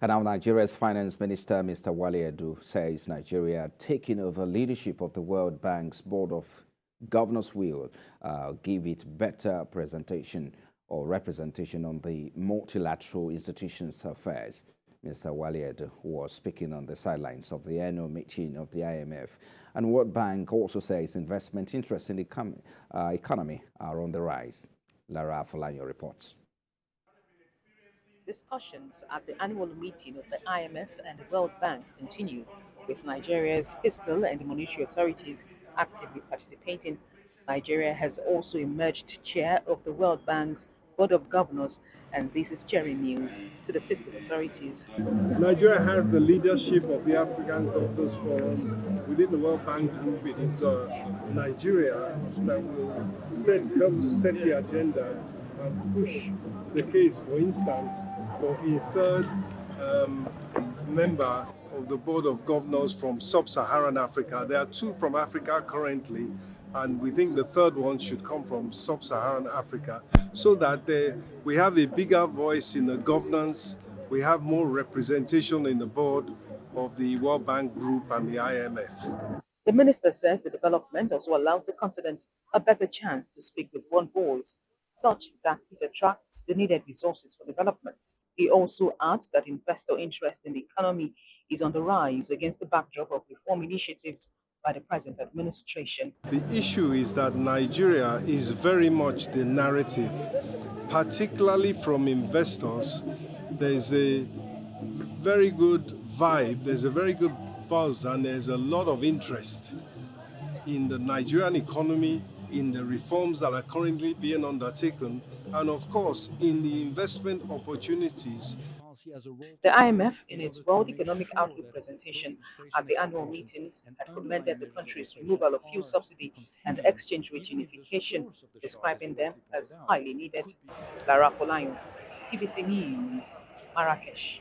And now Nigeria's Finance Minister, Mr. Wale Edu, says Nigeria taking over leadership of the World Bank's Board of Governors will give it better representation on the multilateral institutions' affairs. Mr. Wale Edu was speaking on the sidelines of the annual meeting of the IMF. And World Bank also says investment interests in the economy are on the rise. Lara Folanyo reports. Discussions at the annual meeting of the IMF and the World Bank continue, with Nigeria's fiscal and monetary authorities actively participating. Nigeria has also emerged chair of the World Bank's Board of Governors, and this is cheering news to the fiscal authorities. Nigeria has the leadership of the African Governors Forum within the World Bank Group. It is Nigeria that will help to set the agenda and push the case, for instance, for a third member of the Board of Governors from Sub-Saharan Africa. There are two from Africa currently, and we think the third one should come from Sub-Saharan Africa, so that we have a bigger voice in the governance, we have more representation in the board of the World Bank Group and the IMF. The minister says the development also allows the continent a better chance to speak with one voice, such that it attracts the needed resources for development. He also adds that investor interest in the economy is on the rise against the backdrop of reform initiatives by the present administration. The issue is that Nigeria is very much the narrative, particularly from investors. There's a very good vibe, there's a very good buzz, and there's a lot of interest in the Nigerian economy, in the reforms that are currently being undertaken, and of course in the investment opportunities. The IMF, in its World Economic Outlook presentation at the annual meetings, had commended the country's removal of fuel subsidy and exchange rate unification, describing them as highly needed. Lara Folanyo, TVC News, Marrakesh.